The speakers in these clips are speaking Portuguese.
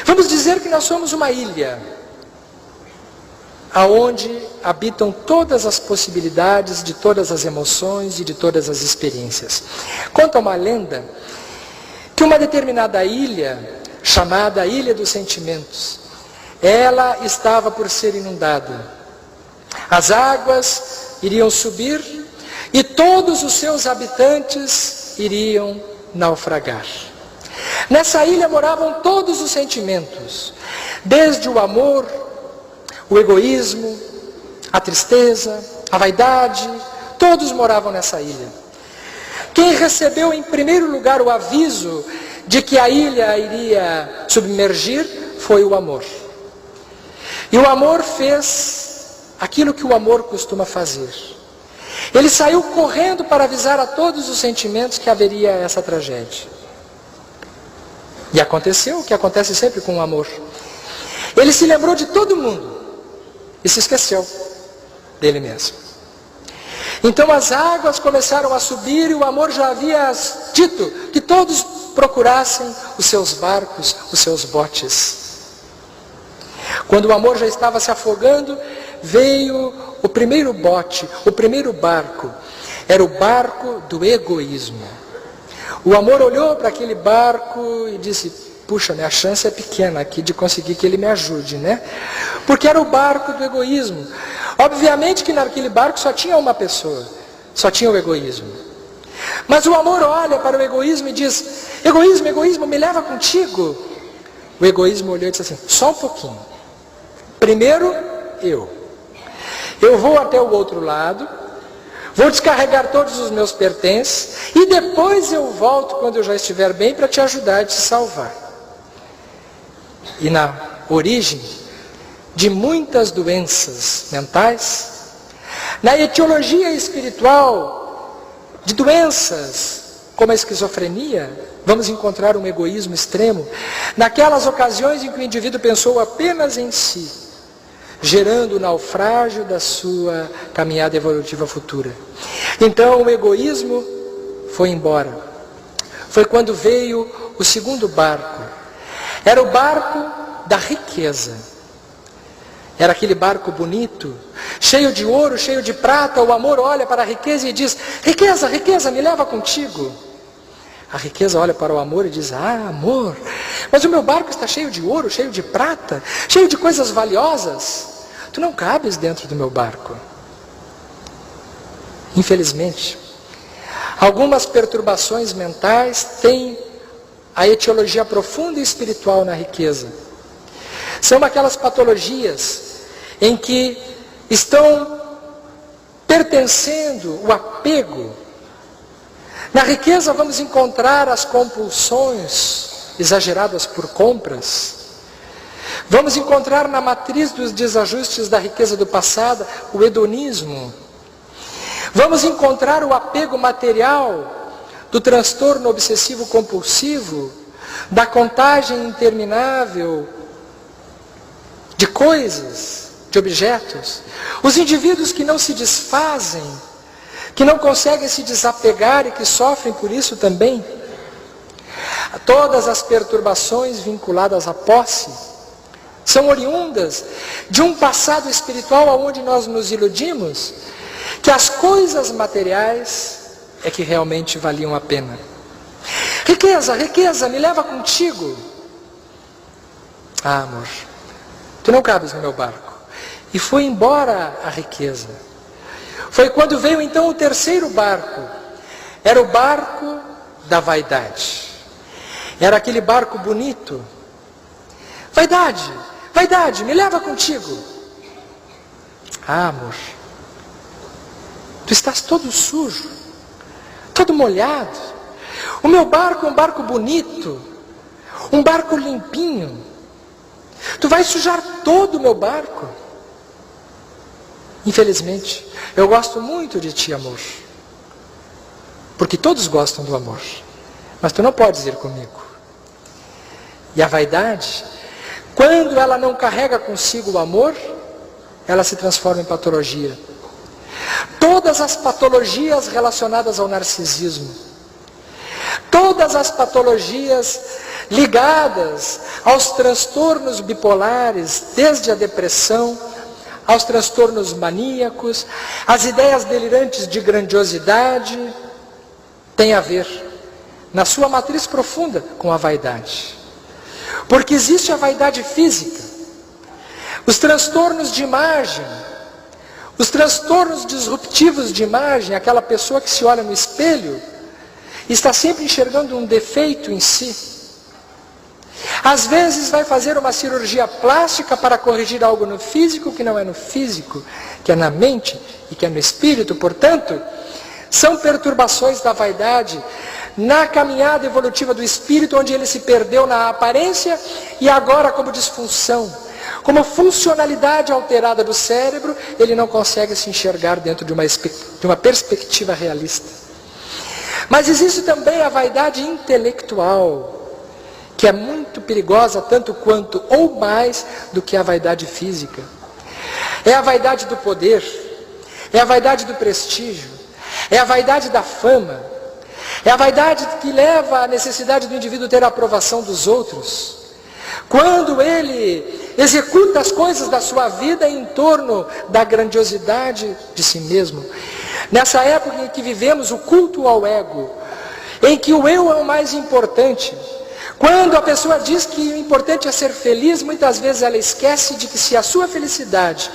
Vamos dizer que nós somos uma ilha, aonde habitam todas as possibilidades de todas as emoções e de todas as experiências. Conta uma lenda que uma determinada ilha, chamada Ilha dos Sentimentos, ela estava por ser inundada. As águas iriam subir e todos os seus habitantes iriam naufragar. Nessa ilha moravam todos os sentimentos, desde o amor, o egoísmo, a tristeza, a vaidade, todos moravam nessa ilha. Quem recebeu em primeiro lugar o aviso de que a ilha iria submergir foi o amor. E o amor fez aquilo que o amor costuma fazer. Ele saiu correndo para avisar a todos os sentimentos que haveria essa tragédia. E aconteceu o que acontece sempre com o amor. Ele se lembrou de todo mundo e se esqueceu dele mesmo. Então as águas começaram a subir e o amor já havia dito que todos procurassem os seus barcos, os seus botes. Quando o amor já estava se afogando, veio o primeiro bote, o primeiro barco. Era o barco do egoísmo. O amor olhou para aquele barco e disse: puxa, a chance é pequena aqui de conseguir que ele me ajude, né? Porque era o barco do egoísmo. Obviamente que naquele barco só tinha uma pessoa, só tinha o egoísmo. Mas o amor olha para o egoísmo e diz: egoísmo, egoísmo, me leva contigo. O egoísmo olhou e disse assim: só um pouquinho. Primeiro eu vou até o outro lado, vou descarregar todos os meus pertences e depois eu volto quando eu já estiver bem para te ajudar e te salvar. E na origem de muitas doenças mentais, na etiologia espiritual de doenças como a esquizofrenia, vamos encontrar um egoísmo extremo naquelas ocasiões em que o indivíduo pensou apenas em si, gerando o naufrágio da sua caminhada evolutiva futura. Então o egoísmo foi embora. Foi quando veio o segundo barco. Era o barco da riqueza. Era aquele barco bonito, cheio de ouro, cheio de prata. O amor olha para a riqueza e diz: riqueza, riqueza, me leva contigo. A riqueza olha para o amor e diz: ah, amor, mas o meu barco está cheio de ouro, cheio de prata, cheio de coisas valiosas. Tu não cabes dentro do meu barco. Infelizmente, algumas perturbações mentais têm a etiologia profunda e espiritual na riqueza. São aquelas patologias em que estão pertencendo o apego. Na riqueza vamos encontrar as compulsões exageradas por compras. Vamos encontrar na matriz dos desajustes da riqueza do passado o hedonismo. Vamos encontrar o apego material do transtorno obsessivo compulsivo, da contagem interminável de coisas, de objetos. Os indivíduos que não se desfazem, que não conseguem se desapegar e que sofrem por isso também. Todas as perturbações vinculadas à posse são oriundas de um passado espiritual onde nós nos iludimos que as coisas materiais é que realmente valiam a pena. Riqueza, riqueza, me leva contigo. Ah, amor, tu não cabes no meu barco. E foi embora a riqueza. Foi quando veio então o terceiro barco. Era o barco da vaidade. Era aquele barco bonito. Vaidade, vaidade, me leva contigo. Ah, amor, tu estás todo sujo, todo molhado. O meu barco é um barco bonito, um barco limpinho. Tu vais sujar todo o meu barco. Infelizmente, eu gosto muito de ti, amor. Porque todos gostam do amor. Mas tu não podes ir comigo. E a vaidade, quando ela não carrega consigo o amor, ela se transforma em patologia. Todas as patologias relacionadas ao narcisismo, todas as patologias ligadas aos transtornos bipolares, desde a depressão, aos transtornos maníacos, as ideias delirantes de grandiosidade, tem a ver, na sua matriz profunda, com a vaidade. Porque existe a vaidade física, os transtornos de imagem, os transtornos disruptivos de imagem, aquela pessoa que se olha no espelho e está sempre enxergando um defeito em si. Às vezes vai fazer uma cirurgia plástica para corrigir algo no físico que não é no físico, que é na mente e que é no espírito. Portanto, são perturbações da vaidade na caminhada evolutiva do espírito, onde ele se perdeu na aparência e agora, como disfunção, como funcionalidade alterada do cérebro, ele não consegue se enxergar dentro de uma perspectiva realista. Mas existe também a vaidade intelectual, que é muito perigosa, tanto quanto ou mais do que a vaidade física. É a vaidade do poder, é a vaidade do prestígio, é a vaidade da fama, é a vaidade que leva à necessidade do indivíduo ter a aprovação dos outros. Quando ele executa as coisas da sua vida em torno da grandiosidade de si mesmo. Nessa época em que vivemos o culto ao ego, em que o eu é o mais importante. Quando a pessoa diz que o importante é ser feliz, muitas vezes ela esquece de que se a sua felicidade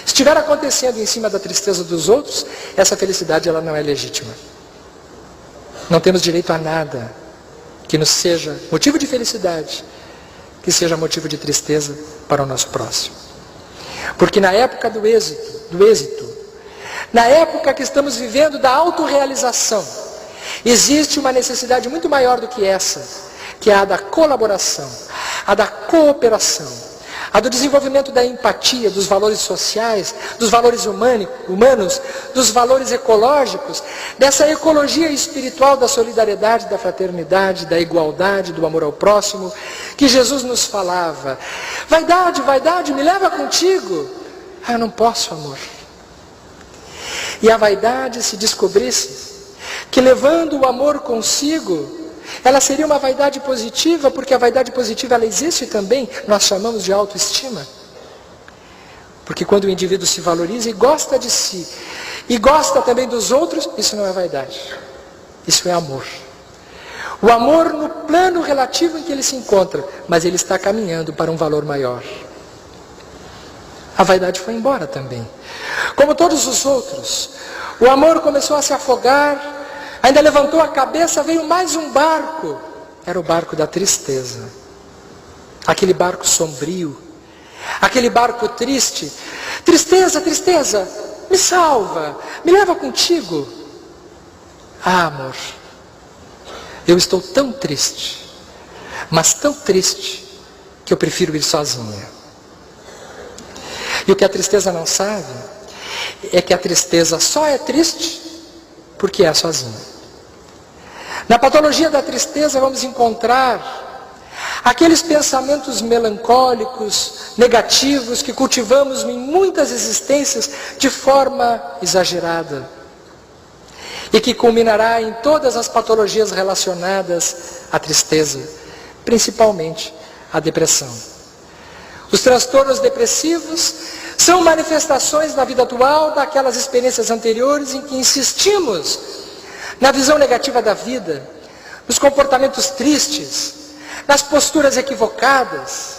estiver acontecendo em cima da tristeza dos outros, essa felicidade ela não é legítima. Não temos direito a nada que nos seja motivo de felicidade, que seja motivo de tristeza para o nosso próximo. Porque na época do êxito, na época que estamos vivendo da autorrealização, existe uma necessidade muito maior do que essa, que é a da colaboração, a da cooperação, a do desenvolvimento da empatia, dos valores sociais, dos valores humanos, dos valores ecológicos, dessa ecologia espiritual da solidariedade, da fraternidade, da igualdade, do amor ao próximo, que Jesus nos falava. Vaidade, vaidade, me leva contigo. Ah, eu não posso, amor. E a vaidade se descobrisse que levando o amor consigo, ela seria uma vaidade positiva, porque a vaidade positiva ela existe também, nós chamamos de autoestima. Porque quando o indivíduo se valoriza e gosta de si, e gosta também dos outros, isso não é vaidade, isso é amor. O amor no plano relativo em que ele se encontra, mas ele está caminhando para um valor maior. A vaidade foi embora também. Como todos os outros, o amor começou a se afogar. Ainda levantou a cabeça, veio mais um barco. Era o barco da tristeza. Aquele barco sombrio. Aquele barco triste. Tristeza, tristeza, me salva, me leva contigo. Ah, amor, eu estou tão triste, mas tão triste, que eu prefiro ir sozinha. E o que a tristeza não sabe, é que a tristeza só é triste, porque é sozinha. Na patologia da tristeza vamos encontrar aqueles pensamentos melancólicos, negativos, que cultivamos em muitas existências de forma exagerada. E que culminará em todas as patologias relacionadas à tristeza, principalmente a depressão. Os transtornos depressivos são manifestações na vida atual daquelas experiências anteriores em que insistimos na visão negativa da vida, nos comportamentos tristes, nas posturas equivocadas.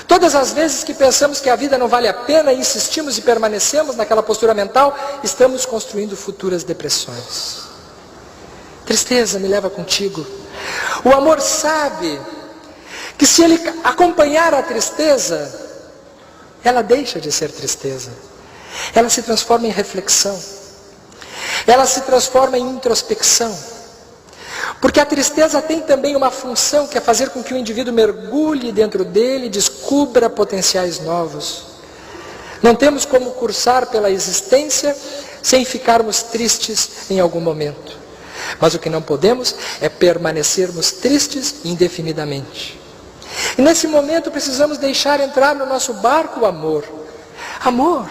Todas as vezes que pensamos que a vida não vale a pena, insistimos e permanecemos naquela postura mental, estamos construindo futuras depressões. Tristeza, me leva contigo. O amor sabe que se ele acompanhar a tristeza, ela deixa de ser tristeza. Ela se transforma em reflexão. Ela se transforma em introspecção. Porque a tristeza tem também uma função, que é fazer com que o indivíduo mergulhe dentro dele e descubra potenciais novos. Não temos como cursar pela existência sem ficarmos tristes em algum momento. Mas o que não podemos é permanecermos tristes indefinidamente. E nesse momento precisamos deixar entrar no nosso barco o amor. Amor,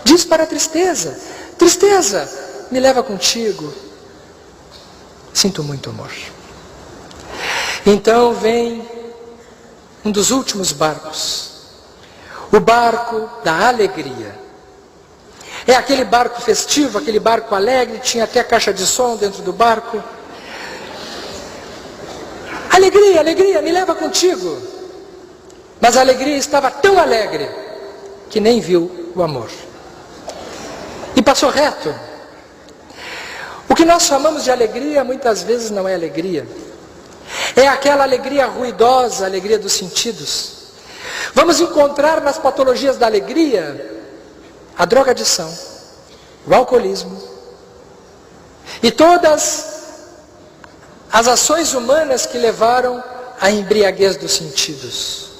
diz para a tristeza: tristeza, me leva contigo. Sinto muito, amor. Então vem um dos últimos barcos, o barco da alegria. É aquele barco festivo, aquele barco alegre, tinha até caixa de som dentro do barco. Alegria, alegria, me leva contigo. Mas a alegria estava tão alegre que nem viu o amor. E passou reto. O que nós chamamos de alegria muitas vezes não é alegria. É aquela alegria ruidosa, a alegria dos sentidos. Vamos encontrar nas patologias da alegria a drogadição, o alcoolismo e todas as ações humanas que levaram à embriaguez dos sentidos.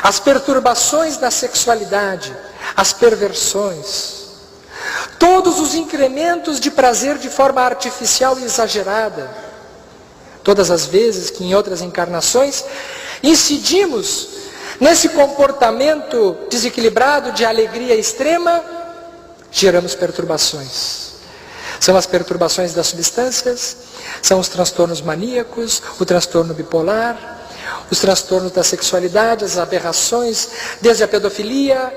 As perturbações da sexualidade, as perversões, todos os incrementos de prazer de forma artificial e exagerada. Todas as vezes que em outras encarnações incidimos nesse comportamento desequilibrado de alegria extrema, geramos perturbações. São as perturbações das substâncias, são os transtornos maníacos, o transtorno bipolar, os transtornos da sexualidade, as aberrações, desde a pedofilia,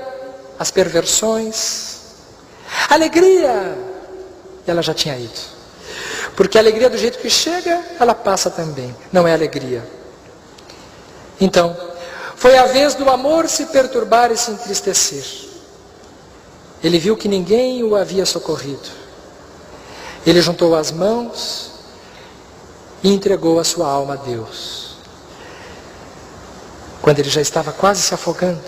as perversões. Alegria, ela já tinha ido. Porque a alegria do jeito que chega, ela passa também, não é alegria. Então, foi a vez do amor se perturbar e se entristecer. Ele viu que ninguém o havia socorrido. Ele juntou as mãos e entregou a sua alma a Deus. Quando ele já estava quase se afogando,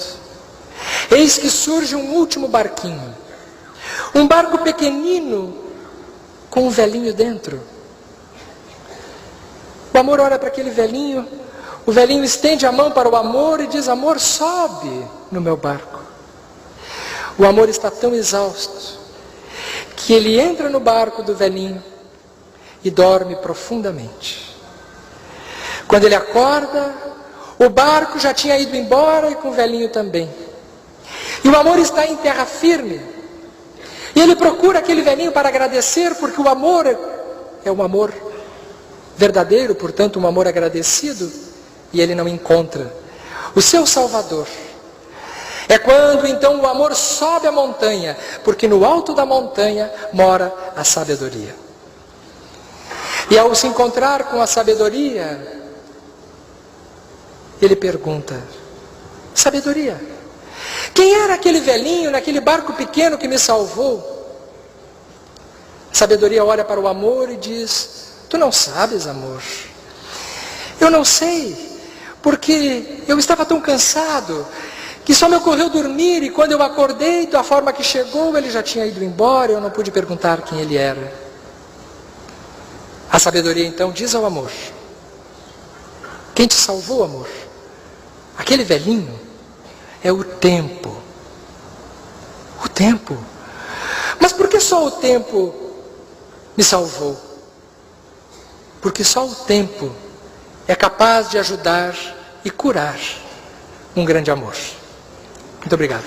eis que surge um último barquinho. Um barco pequenino com um velhinho dentro. O amor olha para aquele velhinho, o velhinho estende a mão para o amor e diz: amor, sobe no meu barco. O amor está tão exausto que ele entra no barco do velhinho e dorme profundamente. Quando ele acorda, o barco já tinha ido embora e com o velhinho também. E o amor está em terra firme. E ele procura aquele velhinho para agradecer, porque o amor é um amor verdadeiro, portanto um amor agradecido, e ele não encontra o seu Salvador. É quando então o amor sobe a montanha, porque no alto da montanha mora a sabedoria. E ao se encontrar com a sabedoria, ele pergunta: sabedoria, quem era aquele velhinho naquele barco pequeno que me salvou? A sabedoria olha para o amor e diz: tu não sabes, amor. Eu não sei, porque eu estava tão cansado que só me ocorreu dormir, e quando eu acordei, da forma que chegou, ele já tinha ido embora, eu não pude perguntar quem ele era. A sabedoria então diz ao amor: quem te salvou, amor? Aquele velhinho é o tempo. O tempo. Mas por que só o tempo me salvou? Porque só o tempo é capaz de ajudar e curar um grande amor. Muito obrigado.